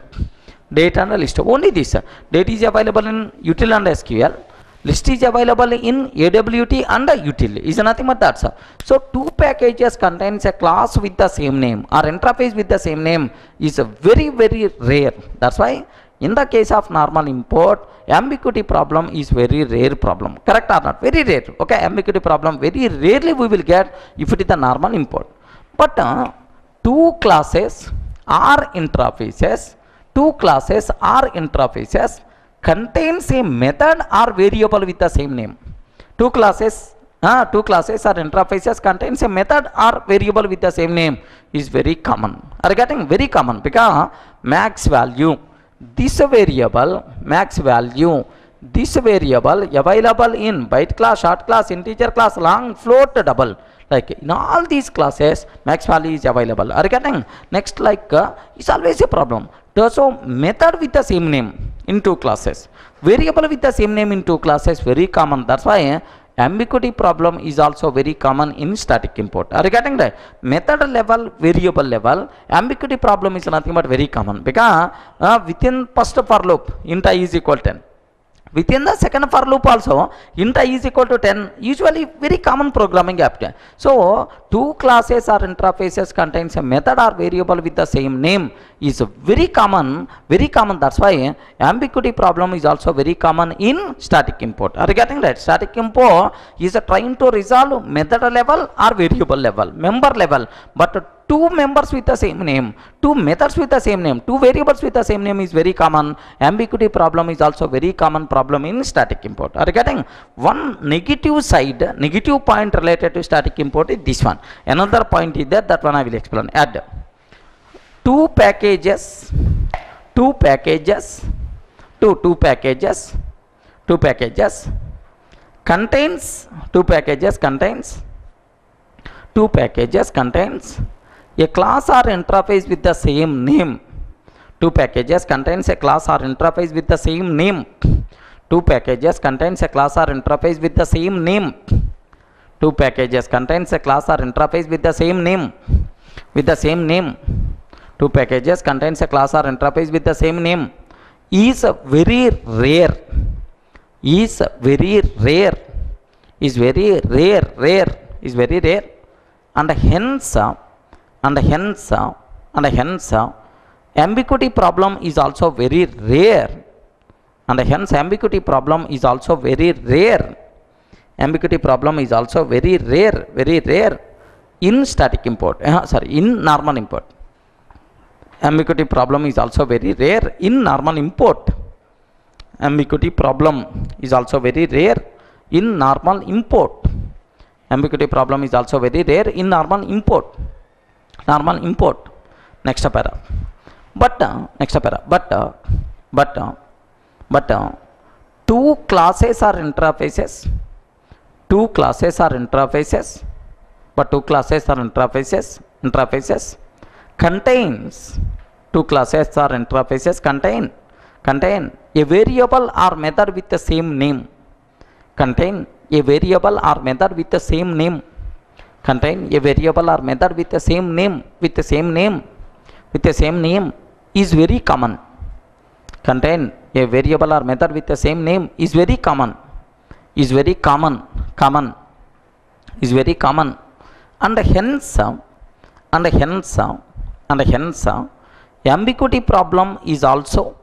Date and list. Only this. Date is available in util and SQL. List is available in AWT and util. Is nothing but that, sir. So, two packages contains a class with the same name or interface with the same name is very very rare. That's why in the case of normal import, ambiguity problem is very rare problem. Correct or not? Very rare. Okay, ambiguity problem very rarely we will get if it is the normal import. But two classes or interfaces contains a method or variable with the same name. Two classes or interfaces contains a method or variable with the same name is very common. Are getting very common because max value. This variable available in byte class, short class, integer class, long, float, double. Like in all these classes, max value is available. Are you getting? Next, like it's always a problem. So method with the same name in two classes, variable with the same name in two classes, very common. That's why ambiguity problem is also very common in static import. Are you getting that? Method level, variable level, ambiguity problem is nothing but very common because within first for loop int I is equal to 10. Within the second for loop also int I is equal to 10, usually very common programming apt. So two classes or interfaces contains a method or variable with the same name is very common. That's why ambiguity problem is also very common in static import. Are you getting that? Static import is trying to resolve method level or variable level, member level, but two members with the same name, two methods with the same name, two variables with the same name is very common. Ambiguity problem is also very common problem in static import. Are you getting? One negative side, negative point related to static import is this one. Another point is that one I will explain. Add two packages contains two packages contains a class or interface with the same name. Two packages contains a class or interface with the same name. Two packages contains a class or interface with the same name. Two packages contains a class or interface with the same name. With the same name. Two packages contains a class or interface with the same name. Is very rare. Is very rare. Is very rare. Rare. Is very rare. And hence ambiguity problem is also very rare. And hence ambiguity problem is also very rare. Ambiguity problem is also very rare in static import. In normal import. Ambiguity problem is also very rare in normal import. Ambiguity problem is also very rare in normal import. Ambiguity problem is also very rare in normal import. Normal import. Next para. But two classes are interfaces. Two classes are interfaces. But two classes are interfaces contains two classes or interfaces contain a variable or method with the same name. Contain a variable or method with the same name. Contain a variable or method with the same name. With the same name is very common. Contain a variable or method with the same name is very common. Is very common. Is very common. And hence ambiguity problem is also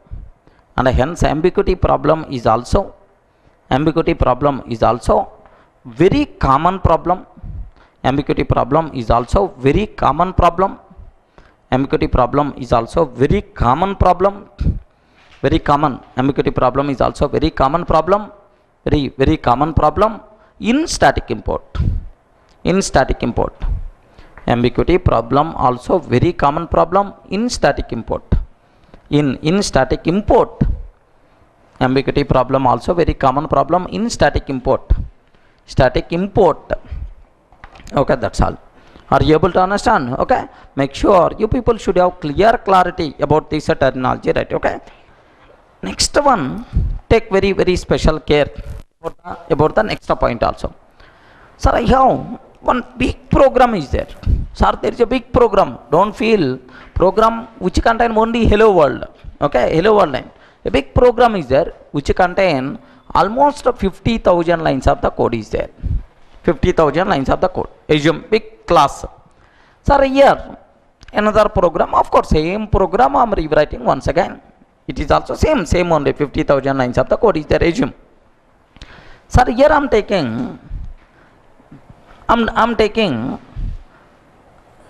very common problem. Ambiguity problem is also very common problem. Ambiguity problem is also very common problem. Very common. Ambiguity problem is also very common problem. Very common problem in static import. In static import. Ambiguity problem also very common problem in static import. In static import. Ambiguity problem also very common problem in static import. Static import. Okay, that's all. Are you able to understand? Okay, make sure you people should have clear clarity about this terminology, right? Okay. Next one, take very special care about the next point also. Sir, I have one big program is there. Sir, there is a big program. Don't feel program which contain only hello world. Okay, hello world line. A big program is there which contain almost 50,000 lines of the code is there. 50,000 lines of the code. Assume big class. Sir, here another program. Of course, same program I am rewriting once again. It is also same only 50,000 lines of the code is there. Assume. Sir, here I am taking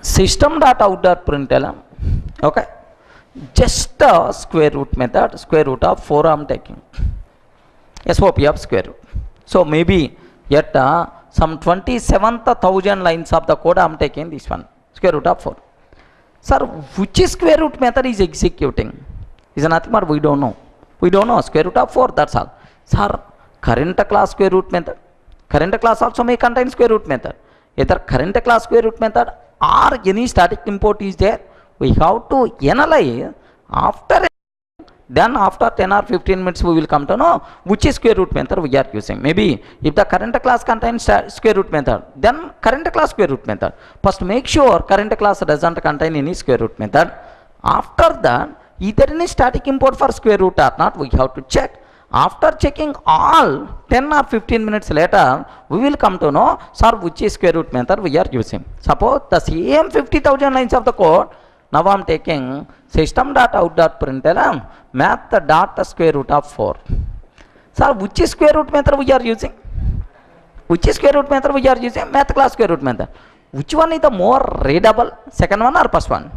system.out.println. Okay, just a square root method, square root of 4 I am taking. SOP of square root. So maybe yet some 27,000 lines of the code I am taking this one, square root of 4. Sir, which square root method is executing? Is nothing more, we don't know. We don't know, square root of 4, that's all. Sir, current class square root method. Current class also may contain square root method. Either current class square root method or any static import is there. We have to analyze after, then after 10 or 15 minutes we will come to know which is square root method we are using. Maybe if the current class contains square root method, then current class square root method. First make sure current class doesn't contain any square root method. After that, either any static import for square root or not, we have to check. After checking all, 10 or 15 minutes later, we will come to know, sir, which is square root method we are using. Suppose the same 50,000 lines of the code, now I am taking system.out.println math square root of 4. Sir, which is square root method we are using? Which is square root method we are using? Math class square root method. Which one is the more readable? Second one or first one?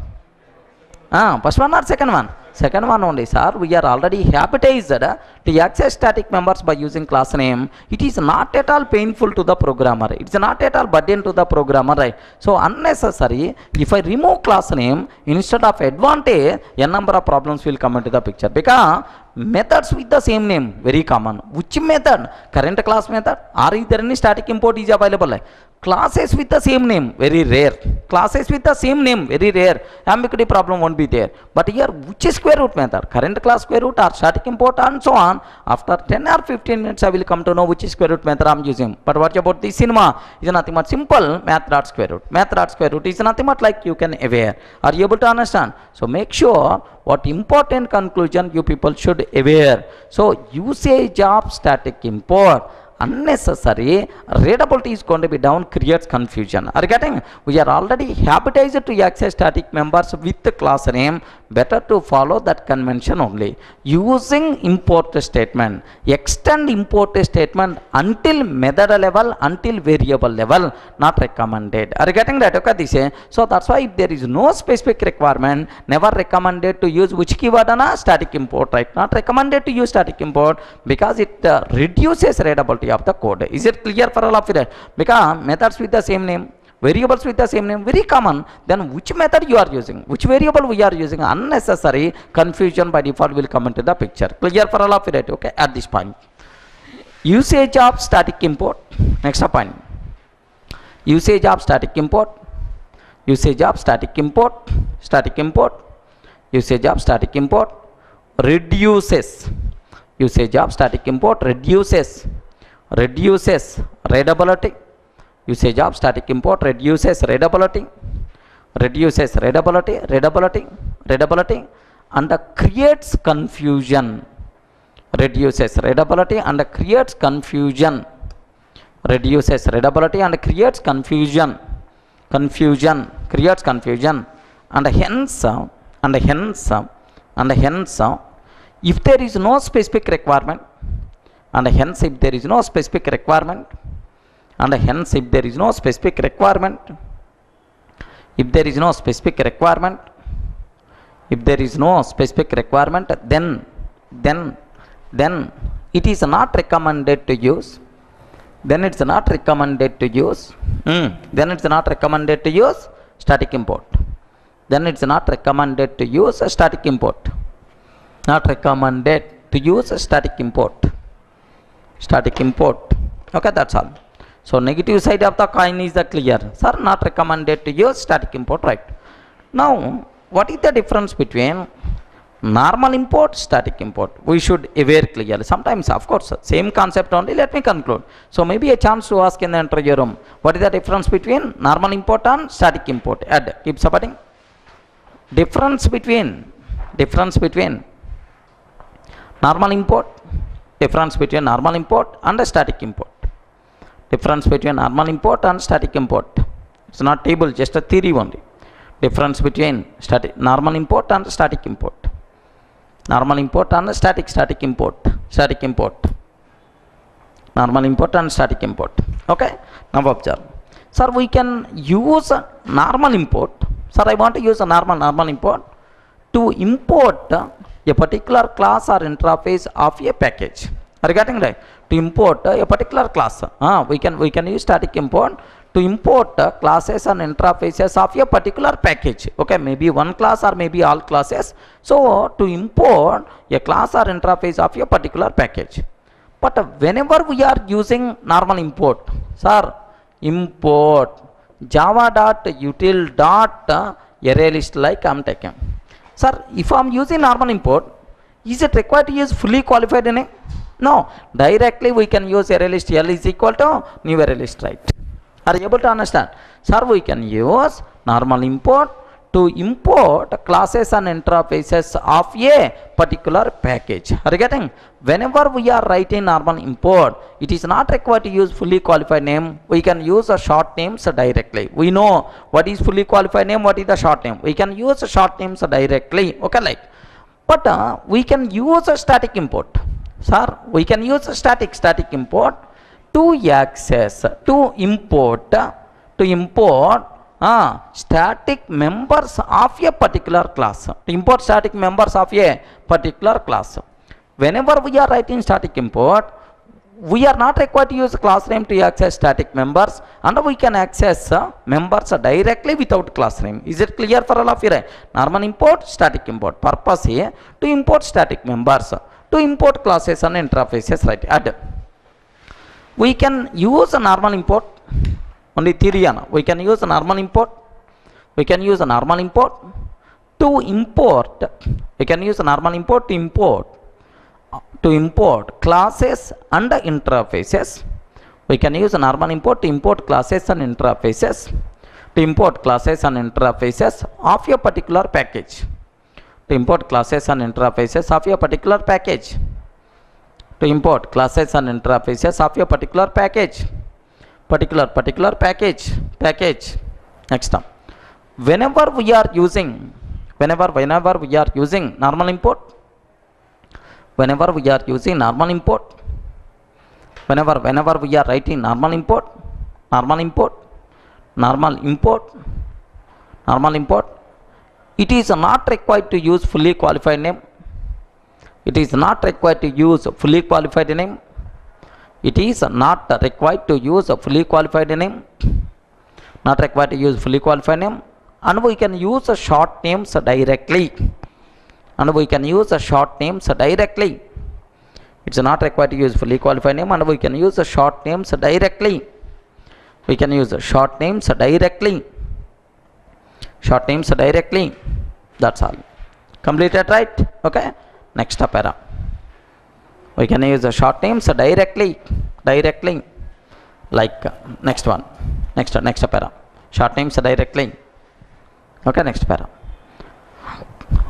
First one or second one? Second one only, sir, we are already habituized to access static members by using class name. It is not at all painful to the programmer. It's not at all burden to the programmer, right? So unnecessary, if I remove class name instead of advantage, a number of problems will come into the picture. Because methods with the same name, very common. Which method? Current class method? Or is there any static import is available? Classes with the same name, very rare. Classes with the same name, very rare. Ambiguity problem won't be there. But here, which is square root method? Current class square root or static import and so on. After 10 or 15 minutes, I will come to know which is square root method I am using. But what about the cinema? Is nothing but simple math dot square root. Math dot square root is nothing but like you can aware. Are you able to understand? So make sure what important conclusion you people should aware. So usage of static import, unnecessary readability is going to be down, creates confusion. Are you getting? We are already habituized to access static members with the class name. Better to follow that convention only. Using import statement, extend import statement until method level, until variable level, not recommended. Are you getting that? Okay, this is. So that's why if there is no specific requirement, never recommended to use which keyword on a static import, right? Not recommended to use static import because it reduces readability of the code. Is it clear for all of you? Because methods with the same name, variables with the same name, very common. Then which method you are using, which variable we are using, unnecessary confusion by default will come into the picture. Clear for all of you? Okay, at this point. Usage of static import. Next point. Usage of static import. Usage of static import. Static import. Usage of static import reduces. Usage of static import reduces readability. Usage of static import reduces readability, and creates confusion. Reduces readability and creates confusion. Reduces readability and creates confusion. Creates confusion, and hence, if there is no specific requirement, and hence if there is no specific requirement, and hence if there is no specific requirement, if there is no specific requirement, if there is no specific requirement, then it is not recommended to use. Then it's not recommended to use. Then it's not recommended to use static import. Then it's not recommended to use a static import. Not recommended to use a static import. Static import. Okay, that's all. So negative side of the coin is the clear. Sir, not recommended to use static import, right? Now, what is the difference between normal import, static import? We should aware clearly. Sometimes, of course, same concept only. Let me conclude. So maybe a chance to ask in the interview room. What is the difference between normal import and static import? Add. Keep supporting. Difference between normal import. Difference between normal import and static import. Difference between normal import and static import. It's not table, just a theory only. Difference between normal import and static import. Normal import and static import. Static import. Normal import and static import. Okay? Now observe. Sir, we can use normal import. Sir, I want to use a normal import to import a particular class or interface of a package. Are you getting right? To import a particular class, we can use static import to import classes and interfaces of a particular package. Okay, maybe one class or maybe all classes. So to import a class or interface of a particular package. But whenever we are using normal import, sir, import java.util.arraylist like I am taking. Sir, if I am using normal import, is it required to use fully qualified name? No, directly we can use array list L is equal to new array list, right? Are you able to understand? Sir, we can use normal import to import classes and interfaces of a particular package. Are you getting? Whenever we are writing normal import, it is not required to use fully qualified name. We can use a short names directly. We know what is fully qualified name, what is the short name. We can use short names directly. Okay, like. But we can use a static import. Sir, we can use a static import to access, to import static members of a particular class. To import static members of a particular class. Whenever we are writing static import, we are not required to use class name to access static members, and we can access members directly without class name. Is it clear for all of you? Normal import, static import. Purpose here to import static members, to import classes and interfaces, right? Add. We can use a normal import. Only theory, we can use a normal import. We can use a normal import to import. We can use a normal import to import classes and interfaces. We can use a normal import to import classes and interfaces. To import classes and interfaces of a particular package. To import classes and interfaces of a particular package. To import classes and interfaces of a particular package. Particular package. Next up. Whenever we are using normal import, whenever we are using normal import, whenever we are writing normal import, it is not required to use fully qualified name. It is not required to use fully qualified name. It is not required to use a fully qualified name. Not required to use fully qualified name, and we can use a short names directly. It's not required to use fully qualified name, and we can use a short names directly. Short names directly. That's all. Completed, right? Okay. Next para. We can use the short names directly. Like next one. Next para. Short names directly. Okay. Next para.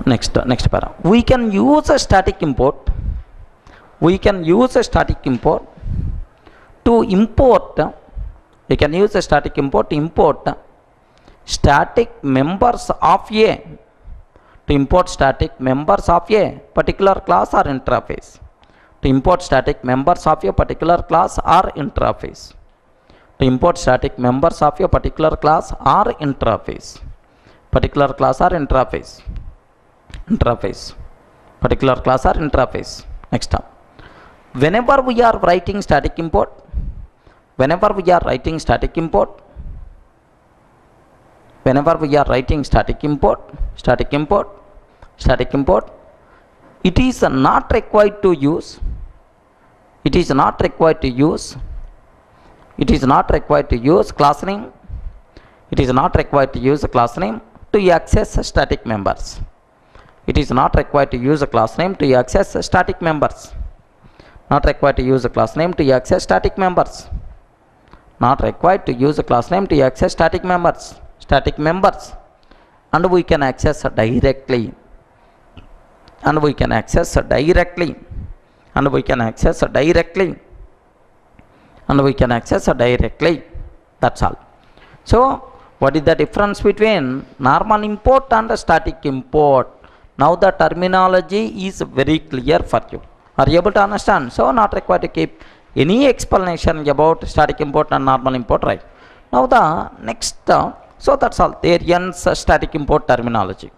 Next para. We can use a static import. To import. We can use a static import to import static members of a. To import static members of a particular class or interface. To import static members of a particular class or interface. To import static members of a particular class or interface. Particular class or interface. Particular class or interface. Next up. Whenever we are writing static import, it is not required to use class name. It is not required to use a class name to access static members. It is not required to use a class name to access static members. Not required to use a class name to access static members. Not required to use a class name to access static members. And we can access directly. That's all. So what is the difference between normal import and static import? Now the terminology is very clear for you. Are you able to understand? So not required to keep any explanation about static import and normal import, right? Now the next, so that's all. There ends static import terminology.